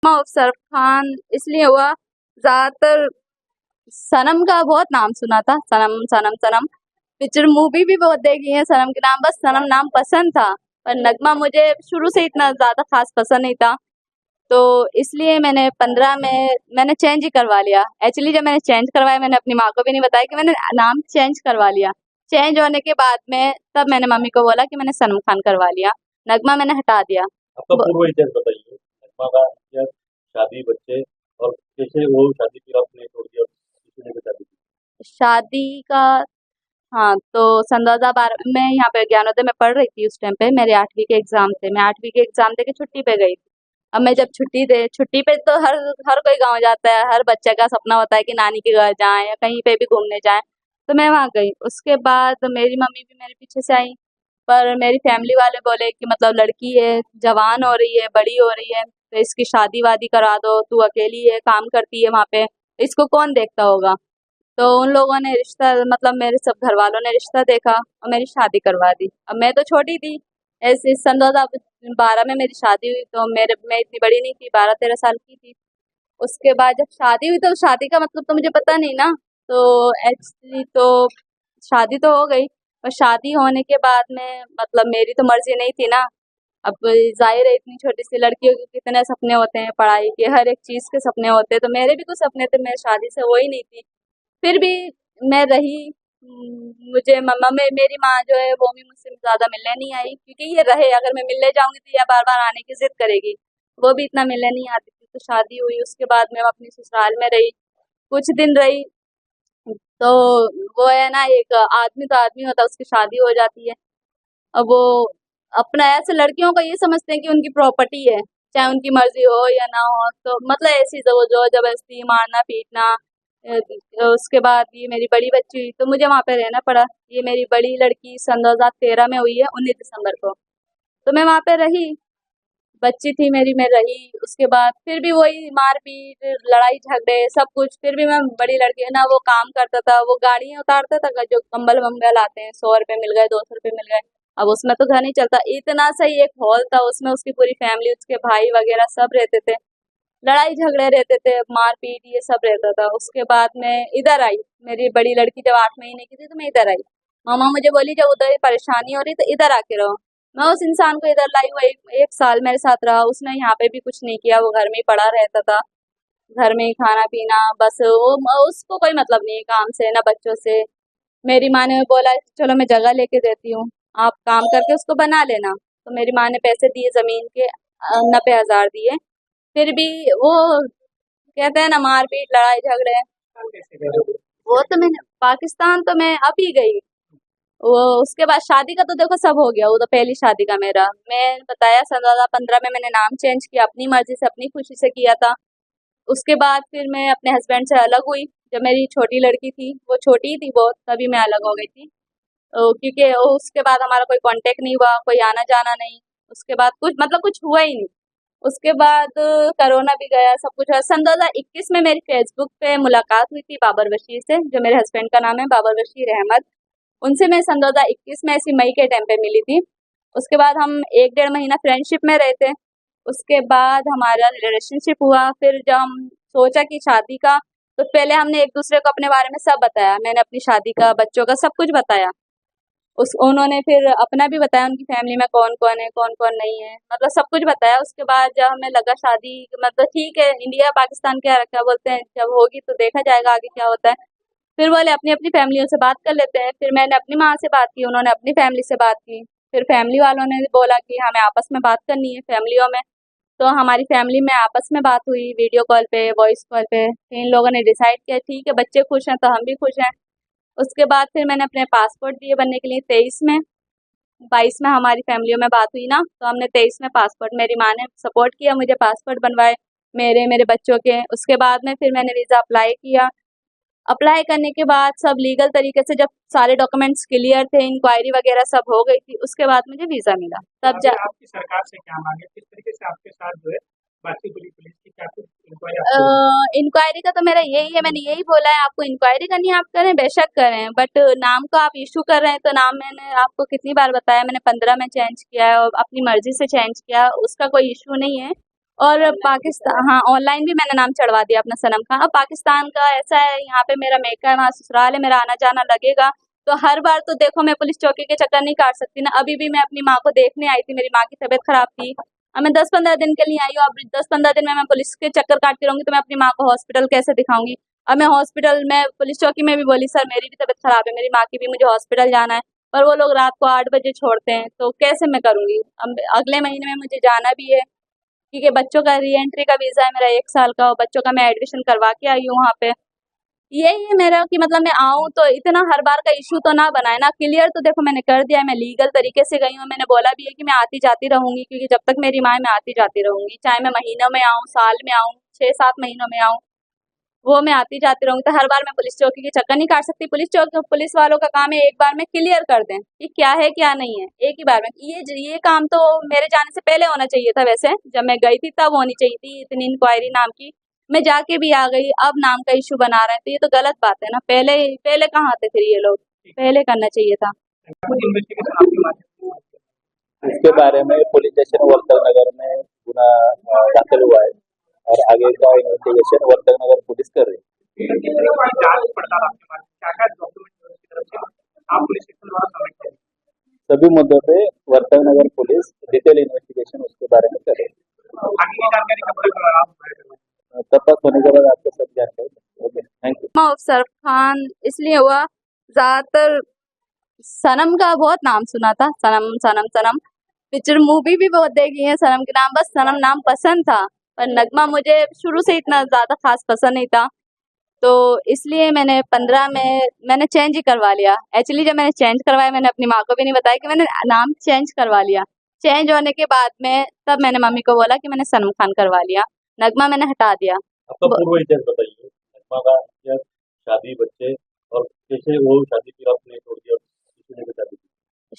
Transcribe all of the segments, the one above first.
Surf Khan इसलिए हुआ, ज्यादातर सनम का बहुत नाम सुना था, सनम सनम सनम पिक्चर मूवी भी बहुत देखी है सनम के नाम, बस सनम नाम पसंद था। पर नगमा मुझे शुरू से इतना ज्यादा खास पसंद नहीं था, तो इसलिए मैंने 15 में मैंने चेंज ही करवा लिया। एक्चुअली जब मैंने चेंज करवाया, मैंने अपनी माँ को भी नहीं बताया कि मैंने नाम चेंज करवा लिया। चेंज होने के बाद में तब मैंने मम्मी को बोला कि मैंने सनम खान करवा लिया, नगमा मैंने हटा दिया। आपका पूर्व इतिहास बताइए, नगमा का इतिहास, शादी, बच्चे और कैसे वो शादी फिर आपने छोड़ दिया और किसी ने शादी की? शादी का, हाँ, तो सन 2012 में यहाँ पे ज्ञानोदय में पढ़ रही थी। उस टाइम पे मेरे 8वीं के एग्जाम थे, मैं 8वीं के एग्जाम दे के छुट्टी पे गई थी। अब मैं जब छुट्टी पे तो हर हर कोई गांव जाता है, हर बच्चे का सपना होता है कि नानी के घर जाएं या कहीं पे भी घूमने जाएं। तो मैं वहां गई, उसके बाद मेरी मम्मी भी मेरे पीछे से आई। पर मेरी फैमिली वाले बोले कि मतलब लड़की है, जवान हो रही है, बड़ी हो रही है, तो इसकी शादी वादी करा दो, तू अकेली है, काम करती है वहां पे, इसको कौन देखता होगा। तो उन लोगों ने रिश्ता, मतलब मेरे सब घर वालों ने रिश्ता देखा और मेरी शादी करवा दी। अब मैं तो छोटी थी, ऐसे सन 2012 में मेरी शादी हुई, तो मेरे मैं इतनी बड़ी नहीं थी, 12-13 साल की थी। उसके बाद जब शादी हुई तो शादी का मतलब तो मुझे पता नहीं ना, तो एक्चुअली तो शादी तो हो गई। और शादी होने के बाद में मतलब मेरी तो मर्जी नहीं थी ना। अब जाहिर है, इतनी छोटी सी लड़कियों के कितने सपने होते हैं, पढ़ाई के हर एक चीज के सपने होते हैं, तो मेरे भी कुछ सपने थे, मैं शादी से हो ही नहीं थी। फिर भी मैं रही। मुझे मम्मा में मेरी माँ जो है वो भी मुझसे ज़्यादा मिलने नहीं आई, क्योंकि ये रहे, अगर मैं मिलने जाऊंगी तो ये बार बार आने की जिद करेगी। वो भी इतना मिलने नहीं आती थी। तो शादी हुई, उसके बाद मैं अपनी ससुराल में रही, कुछ दिन रही। तो वो है ना, एक आदमी तो आदमी होता है, उसकी शादी हो जाती है। अब वो अपना ऐसे लड़कियों को ये समझते हैं कि उनकी प्रॉपर्टी है, चाहे उनकी मर्जी हो या ना हो, तो मतलब ऐसी जो जो जबरदस्ती मारना पीटना। उसके बाद ये मेरी बड़ी बच्ची हुई तो मुझे वहां पे रहना पड़ा। ये मेरी बड़ी लड़की सन 2013 में हुई है, 19 दिसंबर को। तो मैं वहां पे रही, बच्ची थी मेरी, मैं रही। उसके बाद फिर भी वही मारपीट, लड़ाई झगड़े, सब कुछ। फिर भी मैं, बड़ी लड़की है ना, वो काम करता था, वो गाड़ियां उतारता था, जो कंबल वम्बल आते हैं, 100 रुपए मिल गए, 200 रुपए मिल गए। अब उसमें तो घर नहीं चलता, इतना सही एक हॉल था, उसमें उसकी पूरी फैमिली, उसके भाई वगैरह सब रहते थे। लड़ाई झगड़े रहते थे, मारपीट ये सब रहता था। उसके बाद मैं इधर आई, मेरी बड़ी लड़की जब 8 महीने की थी तो मैं इधर आई। मामा मुझे बोली जब उधर परेशानी हो रही तो इधर आके रहो। मैं उस इंसान को इधर लाई, वो एक साल मेरे साथ रहा। उसने यहाँ पे भी कुछ नहीं किया, वो घर में ही पड़ा रहता था, घर में ही खाना पीना, बस वो उसको कोई मतलब नहीं है काम से ना बच्चों से। मेरी माँ ने बोला चलो मैं जगह लेके देती हूँ, आप काम करके उसको बना लेना। तो मेरी माँ ने पैसे दिए जमीन के, 90,000 दिए। फिर भी वो कहते हैं ना, मारपीट लड़ाई झगड़े। वो तो मैंने पाकिस्तान तो मैं अब ही गई। वो उसके बाद शादी का तो देखो सब हो गया, वो तो पहली शादी का मेरा, मैं बताया, सन 2015 में मैंने नाम चेंज किया, अपनी मर्जी से अपनी खुशी से किया था। उसके बाद फिर मैं अपने हस्बैंड से अलग हुई। जब मेरी छोटी लड़की थी, वो छोटी ही थी बहुत, तभी मैं अलग हो गई थी। क्योंकि उसके बाद हमारा कोई कांटेक्ट नहीं हुआ, कोई आना जाना नहीं। उसके बाद कुछ मतलब कुछ हुआ ही नहीं। उसके बाद कोरोना भी गया, सब कुछ हुआ। सन 2021 में मेरी फेसबुक पे मुलाकात हुई थी बाबर बशीर से, जो मेरे हस्बैंड का नाम है बाबर बशीर अहमद। उनसे मैं सन 2021 में ऐसी मई के टाइम पे मिली थी। उसके बाद हम 1-1.5 महीना फ्रेंडशिप में रहे थे। उसके बाद हमारा रिलेशनशिप हुआ। फिर जब हम सोचा कि शादी का, तो पहले हमने एक दूसरे को अपने बारे में सब बताया। मैंने अपनी शादी का, बच्चों का सब कुछ बताया। उस उन्होंने फिर अपना भी बताया, उनकी फैमिली में कौन कौन है, कौन कौन नहीं है, मतलब सब कुछ बताया। उसके बाद जब हमें लगा शादी, मतलब ठीक है, इंडिया पाकिस्तान क्या रखा, बोलते हैं जब होगी तो देखा जाएगा आगे क्या होता है। फिर बोले अपनी अपनी फैमिलियों से बात कर लेते हैं। फिर मैंने अपनी माँ से बात की, उन्होंने अपनी फैमिली से बात की। फिर फैमिली वालों ने बोला कि हमें आपस में बात करनी है फैमिलियों में। तो हमारी फैमिली में आपस में बात हुई, वीडियो कॉल पे, वॉइस कॉल पे। फिर इन लोगों ने डिसाइड किया ठीक है, बच्चे खुश हैं तो हम भी खुश हैं। उसके बाद फिर मैंने अपने पासपोर्ट दिए बनने के लिए 23 में। 22 में हमारी फैमिलियों में बात हुई ना, तो हमने 23 में पासपोर्ट, मेरी माँ ने सपोर्ट किया, मुझे पासपोर्ट बनवाए, मेरे मेरे बच्चों के। उसके बाद में फिर मैंने वीज़ा अप्लाई किया। अप्लाई करने के बाद सब लीगल तरीके से, जब सारे डॉक्यूमेंट्स क्लियर थे, इंक्वायरी वगैरह सब हो गई थी, उसके बाद मुझे वीज़ा मिला। तब जा आपकी सरकार से क्या मांगे, किस तरीके से आपके साथ जो है बातचीत हुई पुलिस की, क्या कुछ इंक्वायरी आपको? इंक्वायरी का तो मेरा यही है, मैंने यही बोला है, आपको इंक्वायरी करनी है आप करें, बेशक करें, बट नाम को आप इशू कर रहे हैं तो नाम मैंने आपको कितनी बार बताया, मैंने 15 में चेंज किया है और अपनी मर्जी से चेंज किया, उसका कोई इशू नहीं है। और पाकिस्तान, हाँ, ऑनलाइन भी मैंने नाम चढ़वा दिया अपना सनम का। अब पाकिस्तान का ऐसा है, यहाँ पे मेरा मेका है, वहाँ ससुराल है, मेरा आना जाना लगेगा। तो हर बार तो देखो मैं पुलिस चौकी के चक्कर नहीं काट सकती ना। अभी भी मैं अपनी माँ को देखने आई थी, मेरी माँ की तबीयत खराब थी। अब मैं 10-15 दिन के लिए आई हूँ। अब 10-15 दिन में मैं पुलिस के चक्कर काटती रहूंगी तो मैं अपनी माँ को हॉस्पिटल कैसे दिखाऊंगी। अब मैं हॉस्पिटल में पुलिस चौकी में भी बोली, सर मेरी भी तबीयत खराब है, मेरी माँ की भी, मुझे हॉस्पिटल जाना है। पर वो लोग रात को 8 बजे छोड़ते हैं, तो कैसे मैं करूंगी। अब अगले महीने में मुझे जाना भी है, क्योंकि बच्चों का री एंट्री का वीज़ा है मेरा 1 साल का, और बच्चों का मैं एडमिशन करवा के आई हूँ वहाँ पे। यही है मेरा कि मतलब मैं आऊँ तो इतना हर बार का इश्यू तो ना बनाए ना। क्लियर तो देखो मैंने कर दिया है, मैं लीगल तरीके से गई हूँ। मैंने बोला भी है कि मैं आती-जाती रहूँगी, क्योंकि जब तक मेरी माँ है मैं आती-जाती रहूँगी। चाहे मैं महीनों में आऊँ, साल में आऊँ, 6-7 महीनों में आऊँ, वो मैं आती-जाती रहूँगी। तो हर बार मैं पुलिस चौकी के चक्कर नहीं काट सकती। पुलिस वालों का काम है एक बार में क्लियर कर दें कि क्या है क्या नहीं है, एक ही बार में। ये काम तो मेरे जाने से पहले होना चाहिए था वैसे, जब मैं गई थी तब होनी चाहिए थी इतनी इंक्वायरी नाम की। मैं जाके भी आ गई, अब नाम का इश्यू बना रहे हैं, तो ये तो गलत बात है ना। पहले पहले कहाँ थे फिर ये लोग, पहले करना चाहिए था। कुछ इन्वेस्टिगेशन आपके माध्यम से इसके बारे में पुलिस स्टेशन वर्तक नगर में गुना दाखिल हुआ है और आगे का इन्वेस्टिगेशन वर्तक नगर पुलिस कर रही है। जांच पड़ताल आपके पास क्या क्या डॉक्यूमेंट की तरफ से आप पुलिस स्टेशन द्वारा सबमिट करें। सभी मुद्दों पे वर्तक नगर पुलिस डिटेल इन्वेस्टिगेशन उसके बारे में करे। आगे की जानकारी कब तक आप मुहैया करवाएंगे? तपास होने के बाद आपको सब जानकारी। Okay, thank you. Surf Khan इसलिए हुआ, ज्यादातर सनम का बहुत नाम सुना था, सनम सनम सनम। पिक्चर मूवी भी बहुत देखी है सनम के नाम, बस सनम नाम पसंद था। पर नगमा मुझे शुरू से इतना ज्यादा खास पसंद नहीं था, तो इसलिए मैंने 15 में मैंने चेंज ही करवा लिया। एक्चुअली जब मैंने चेंज करवाया, मैंने अपनी माँ को भी नहीं बताया कि मैंने नाम चेंज करवा लिया। चेंज होने के बाद में तब मैंने मम्मी को बोला कि मैंने सनम खान करवा लिया, नगमा मैंने हटा दिया। आपका पूर्व इतिहास बताइए, नगमा का इतिहास, शादी, बच्चे और कैसे वो शादी फिर आपने छोड़ दिया और किसी ने बता दी?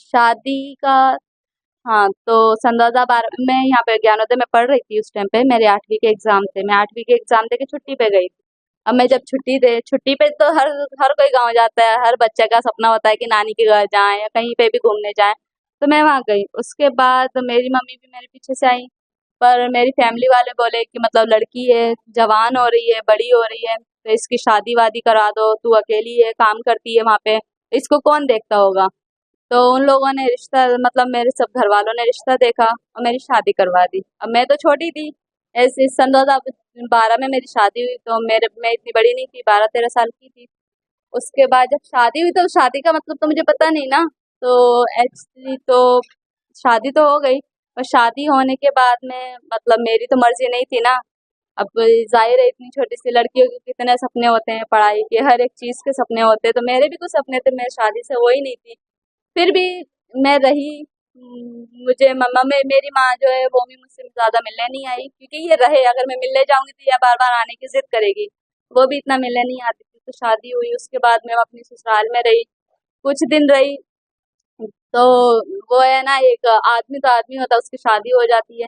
शादी का, हाँ, तो सन 2012 में यहाँ पे ज्ञानोदय में पढ़ रही थी। उस टाइम पे मेरे 8वीं के एग्जाम थे, मैं 8वीं के एग्जाम दे के छुट्टी पे गई थी। अब मैं जब छुट्टी पे तो हर हर कोई गांव जाता है, हर बच्चे का सपना होता है कि नानी के घर जाएं या कहीं पे भी घूमने जाएं। तो मैं वहाँ गई। उसके बाद मेरी मम्मी भी मेरे पीछे से आई, पर मेरी फैमिली वाले बोले कि मतलब लड़की है, जवान हो रही है, बड़ी हो रही है, तो इसकी शादी वादी करा दो, तू अकेली है, काम करती है वहाँ पे, इसको कौन देखता होगा। तो उन लोगों ने रिश्ता, मतलब मेरे सब घर वालों ने रिश्ता देखा और मेरी शादी करवा दी। अब मैं तो छोटी थी, ऐसे सन 2012 में मेरी शादी हुई, तो मैं इतनी बड़ी नहीं थी, 12-13 साल की थी। उसके बाद जब शादी हुई तो शादी का मतलब तो मुझे पता नहीं ना। तो एक्चुअली तो शादी तो हो गई, और शादी होने के बाद में मतलब मेरी तो मर्जी नहीं थी ना। अब जाहिर है इतनी छोटी सी लड़कियों के कितने सपने होते हैं, पढ़ाई के हर एक चीज़ के सपने होते हैं, तो मेरे भी कुछ सपने थे, मैं शादी से वो ही नहीं थी। फिर भी मैं रही। मुझे मम्मा में मेरी माँ जो है वो भी मुझसे ज़्यादा मिलने नहीं आई, क्योंकि ये रहे, अगर मैं मिलने जाऊंगी तो यह बार बार आने की जिद करेगी। वो भी इतना मिलने नहीं आती थी। तो शादी हुई, उसके बाद मैं अपनी ससुराल में रही, कुछ दिन रही। तो वो है ना, एक आदमी तो आदमी होता है, उसकी शादी हो जाती है।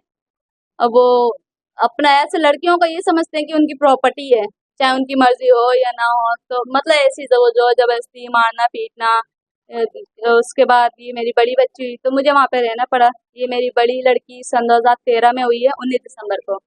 अब वो अपना ऐसे लड़कियों को ये समझते हैं कि उनकी प्रॉपर्टी है, चाहे उनकी मर्जी हो या ना हो। तो मतलब ऐसी जो जो जबरदस्ती मारना पीटना। उसके बाद ये मेरी बड़ी बच्ची हुई तो मुझे वहाँ पे रहना पड़ा। ये मेरी बड़ी लड़की सन 2013 में हुई है, 19 दिसंबर को।